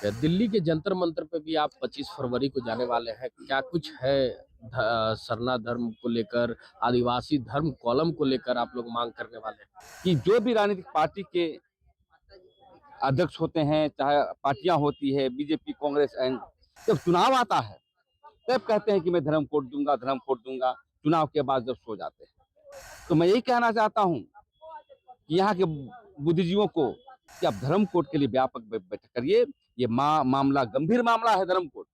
है। दिल्ली के जंतर मंतर पे भी आप 25 फरवरी को जाने वाले हैं। क्या कुछ है सरना धर्म को लेकर, आदिवासी धर्म कॉलम को लेकर आप लोग मांग करने वाले हैं? कि जो भी राजनीतिक पार्टी के अध्यक्ष होते हैं, चाहे पार्टियां होती है बीजेपी कांग्रेस एंड, जब चुनाव आता है तब कहते हैं कि मैं धर्म कोड दूंगा, धर्म कोड दूंगा। चुनाव के बाद जब सो जाते हैं। तो मैं यही कहना चाहता हूं कि यहाँ के बुद्धिजीवियों को कि आप धर्म कोड के लिए व्यापक बैठक करिए। ये मामला गंभीर मामला है। धर्म कोड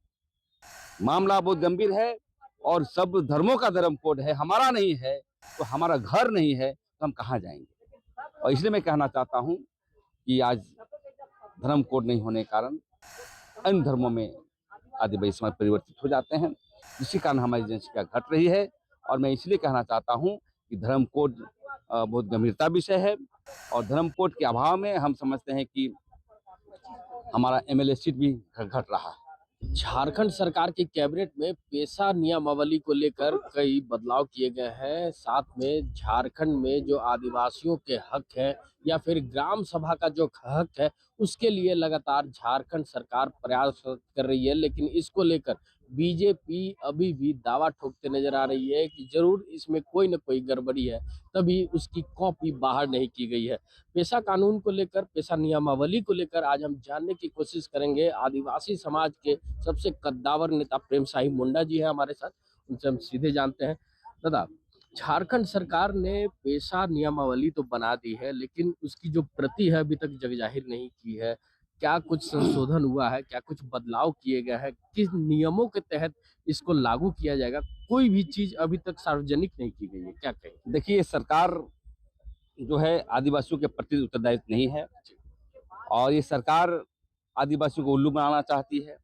मामला बहुत गंभीर है और सब धर्मों का धर्म कोड है, हमारा नहीं है। तो हमारा घर नहीं है तो हम कहाँ जाएंगे। और इसलिए मैं कहना चाहता हूँ कि आज धर्म कोड नहीं होने के कारण अन्य धर्मों में आदिवासी समाज परिवर्तित हो जाते हैं, इसी कारण हमारी जनसंख्या घट रही है। और मैं इसलिए कहना चाहता हूं कि धर्म कोड बहुत गंभीरता विषय है और धर्म कोड के अभाव में हम समझते हैं कि हमारा एमएलए सीट भी घट रहा है। झारखंड सरकार की कैबिनेट में पेशा नियमावली को लेकर कई बदलाव किए गए हैं। साथ में झारखंड में जो आदिवासियों के हक है या फिर ग्राम सभा का जो हक है, उसके लिए लगातार झारखंड सरकार प्रयास कर रही है। लेकिन इसको लेकर बीजेपी अभी भी दावा ठोकते नजर आ रही है कि जरूर इसमें कोई न कोई गड़बड़ी है, तभी उसकी कॉपी बाहर नहीं की गई है। पेशा कानून को लेकर, पेशा नियमावली को लेकर आज हम जानने की कोशिश करेंगे। आदिवासी समाज के सबसे कद्दावर नेता प्रेम साहिब मुंडा जी है हमारे साथ, उनसे हम सीधे जानते हैं। दादा, झारखंड सरकार ने पेशा नियमावली तो बना दी है, लेकिन उसकी जो प्रति है अभी तक जग जाहिर नहीं की है। क्या कुछ संशोधन हुआ है, क्या कुछ बदलाव किए गए हैं, किस नियमों के तहत इसको लागू किया जाएगा, कोई भी चीज अभी तक सार्वजनिक नहीं की गई है, क्या कहें? देखिए, सरकार जो है आदिवासियों के प्रति उत्तरदायित्व नहीं है और ये सरकार आदिवासियों को उल्लू बनाना चाहती है।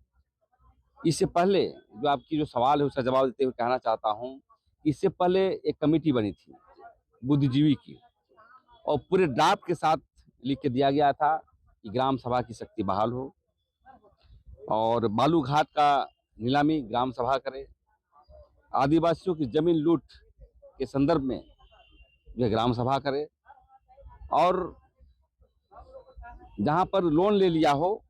इससे पहले जो आपकी जो सवाल है उसका जवाब देते हुए कहना चाहता हूं, इससे पहले एक कमेटी बनी थी बुद्धिजीवी की और पूरे ड्राफ्ट के साथ लिख के दिया गया था कि ग्राम सभा की शक्ति बहाल हो और बालू घाट का नीलामी ग्राम सभा करे, आदिवासियों की जमीन लूट के संदर्भ में जो ग्राम सभा करे और जहां पर लोन ले लिया हो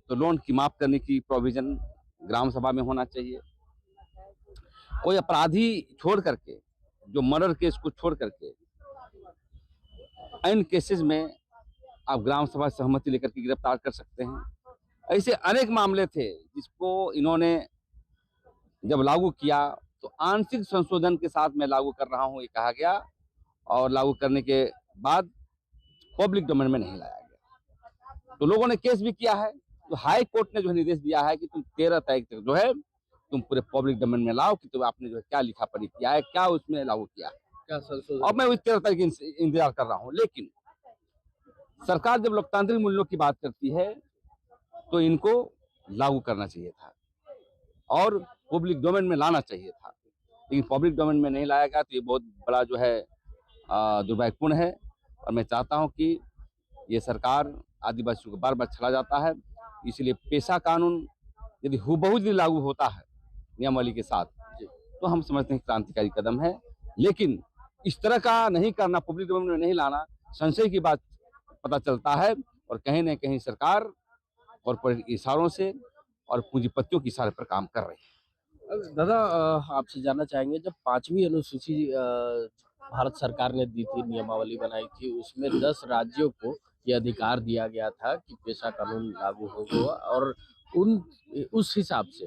तो लोन की माफ करने की प्रोविजन ग्राम सभा में होना चाहिए। कोई अपराधी छोड़ करके, जो मर्डर केस को छोड़ करके अन्य केसेस में आप ग्राम सभा सहमति लेकर के गिरफ्तार कर सकते हैं। ऐसे अनेक मामले थे जिसको इन्होंने जब लागू किया तो आंशिक संशोधन के साथ मैं लागू कर रहा हूं, ये कहा गया और लागू करने के बाद पब्लिक डोमेन में नहीं लाया गया। तो लोगों ने केस भी किया है। तो हाई कोर्ट ने जो निर्देश दिया है कि तुम 13 तारीख तक जो है तुम पूरे पब्लिक डोमेन में लाओ कि तुम आपने जो है क्या लिखा पढ़ी किया है, क्या उसमें लागू किया है, क्या संशोधन? और मैं उस 13 तारीख इंतजार कर रहा हूँ। लेकिन सरकार जब लोकतांत्रिक मूल्यों की बात करती है तो इनको लागू करना चाहिए था और पब्लिक डोमेन में लाना चाहिए था, लेकिन पब्लिक डोमेन में नहीं लाया गया। तो ये बहुत बड़ा जो है दुर्भाग्यपूर्ण है और मैं चाहता हूं कि ये सरकार आदिवासियों को बार बार छला जाता है। इसलिए पेशा कानून यदि हूबहू यदि लागू होता है नियमावली के साथ तो हम समझते हैं क्रांतिकारी कदम है, लेकिन इस तरह का नहीं करना, पब्लिक डोमेन में नहीं लाना, संशय की बात पता चलता है और कहीं न कहीं सरकार कॉर्पोरेट इशारों से और पूंजीपतियों के इशारे पर काम कर रही है। दादा, आपसे जानना चाहेंगे, जब 5वीं अनुसूची भारत सरकार ने दी थी, नियमावली बनाई थी, उसमें 10 राज्यों को ये अधिकार दिया गया था कि पेशा कानून लागू होगा और उस हिसाब से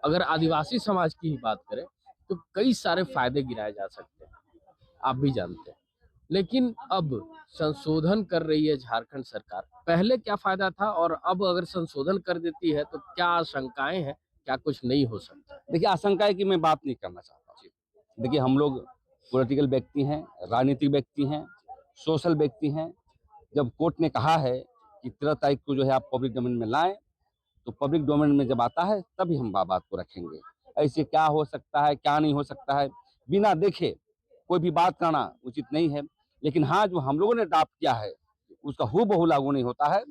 अगर आदिवासी समाज की ही बात करें तो कई सारे फायदे गिनाए जा सकते हैं, आप भी जानते हैं। लेकिन अब संशोधन कर रही है झारखंड सरकार। पहले क्या फायदा था और अब अगर संशोधन कर देती है तो क्या आशंकाएं हैं, क्या कुछ नहीं हो सकता? देखिए, आशंका है कि मैं बात नहीं करना चाहता। देखिए, हम लोग पॉलिटिकल व्यक्ति हैं, राजनीतिक व्यक्ति हैं, सोशल व्यक्ति हैं। जब कोर्ट ने कहा है कि 13 तारीख को जो है आप पब्लिक डोमेन में लाएं, तो पब्लिक डोमेन में जब आता है तभी हम बात को रखेंगे। ऐसे क्या हो सकता है, क्या नहीं हो सकता है, बिना देखे कोई भी बात करना उचित नहीं है। लेकिन हाँ, जो हम लोगों ने ड्राफ्ट किया है उसका हूबहू लागू नहीं होता है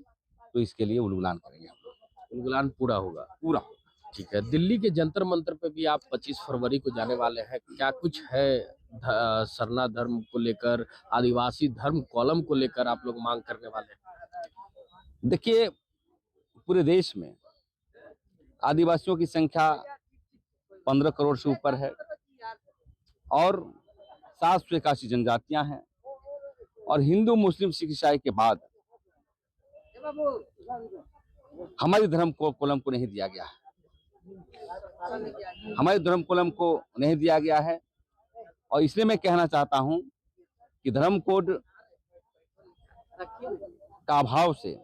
तो इसके लिए उल्लंघन करेंगे हम लोग। उल्लंघन पूरा होगा? पूरा। ठीक है। दिल्ली के जंतर मंतर पे भी आप 25 फरवरी को जाने वाले हैं। क्या कुछ है सरना धर्म को लेकर, आदिवासी धर्म कॉलम को लेकर आप लोग मांग करने वाले हैं? देखिए, पूरे देश में आदिवासियों की संख्या 15 करोड़ से ऊपर है और 781 जनजातियां हैं और हिंदू मुस्लिम सिख ईसाई के बाद हमारी धर्म को कोलम को नहीं दिया गया है। हमारे धर्म कोलम को नहीं दिया गया है और इसलिए मैं कहना चाहता हूं कि धर्म कोड का अभाव से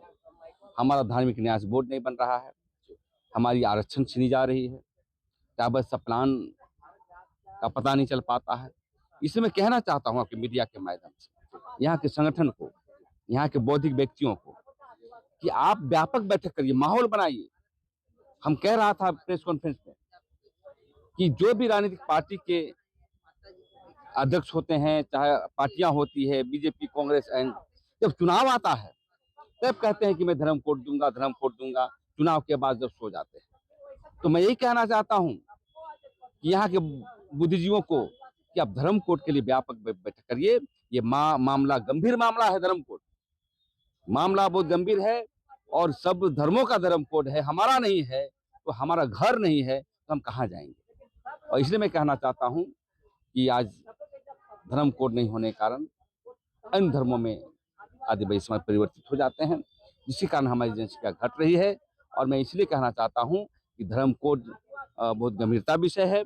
हमारा धार्मिक न्यास बोर्ड नहीं बन रहा है, हमारी आरक्षण छीनी जा रही है, ट्राइबल सप्लान का पता नहीं चल पाता है। इसलिए मैं कहना चाहता हूं आपके मीडिया के माध्यम से यहाँ के संगठन को, यहाँ के बौद्धिक व्यक्तियों को कि आप व्यापक बैठक करिए, माहौल बनाइए। हम कह रहा था प्रेस कॉन्फ्रेंस में कि जो भी राजनीतिक पार्टी के अध्यक्ष होते हैं, चाहे पार्टियां होती है बीजेपी कांग्रेस एंड, जब चुनाव आता है तब कहते हैं कि मैं धर्म कोड दूंगा, धर्म कोड दूंगा, चुनाव के बाद जब सो जाते हैं। तो मैं यही कहना चाहता हूं कि यहाँ के बुद्धिजीवियों को कि आप धर्म कोड के लिए व्यापक बैठक करिए। ये मामला गंभीर मामला है, धर्म कोड मामला बहुत गंभीर है और सब धर्मों का धर्म कोड है, हमारा नहीं है तो हमारा घर नहीं है तो हम कहाँ जाएंगे। और इसलिए मैं कहना चाहता हूं कि आज धर्म कोड नहीं होने के कारण अन्य धर्मों में आदिवासी समाज परिवर्तित हो जाते हैं, जिसके कारण हमारी जनसंख्या घट रही है। और मैं इसलिए कहना चाहता हूं कि धर्म कोड बहुत गंभीरता विषय है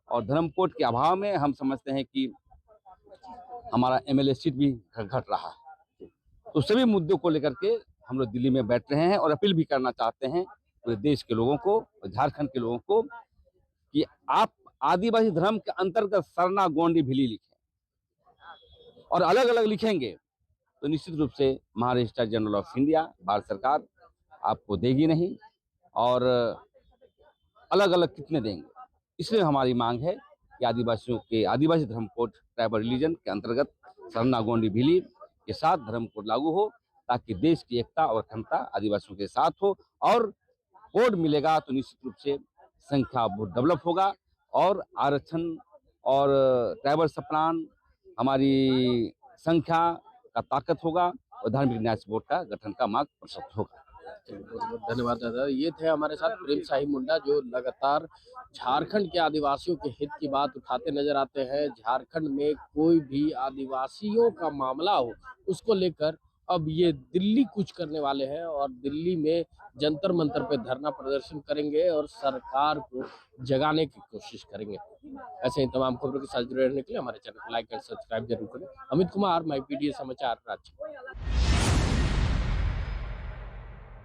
और धर्म कोड के अभाव में हम समझते हैं कि हमारा एमएलए सीट भी घट रहा है। तो सभी मुद्दों को लेकर के हम लोग दिल्ली में बैठ रहे हैं और अपील भी करना चाहते हैं पूरे देश के लोगों को और झारखंड के लोगों को कि आप आदिवासी धर्म के अंतर्गत सरना गोंडी भिली लिखें और अलग अलग लिखेंगे तो निश्चित रूप से Maharashtra general of India, Bharat सरकार आपको देगी नहीं और अलग अलग कितने देंगे। इसलिए हमारी मांग है कि आदिवासियों के आदिवासी धर्म कोड ट्राइबल रिलीजन के अंतर्गत सरना गोंडी भिली के साथ धर्म कोड लागू हो ताकि देश की एकता और अखंडता आदिवासियों के साथ हो। और कोड मिलेगा तो निश्चित रूप से संख्या बहुत डेवलप होगा और आरक्षण और ट्राइबल सप्लान हमारी संख्या का ताकत होगा और धार्मिक न्याय बोर्ड का गठन का मार्ग प्रशस्त होगा। बहुत बहुत धन्यवाद दादा। ये थे हमारे साथ प्रेम शाही मुंडा जो लगातार झारखंड के आदिवासियों के हित की बात उठाते नजर आते हैं। झारखंड में कोई भी आदिवासियों का मामला हो उसको लेकर अब ये दिल्ली कूच करने वाले हैं और दिल्ली में जंतर मंतर पे धरना प्रदर्शन करेंगे और सरकार को जगाने की कोशिश करेंगे। ऐसे ही तमाम खबरों के साथ जुड़े रहने के लिए हमारे चैनल को लाइक और सब्सक्राइब जरूर करें। अमित कुमार, माई पीडीए समाचार, रांची।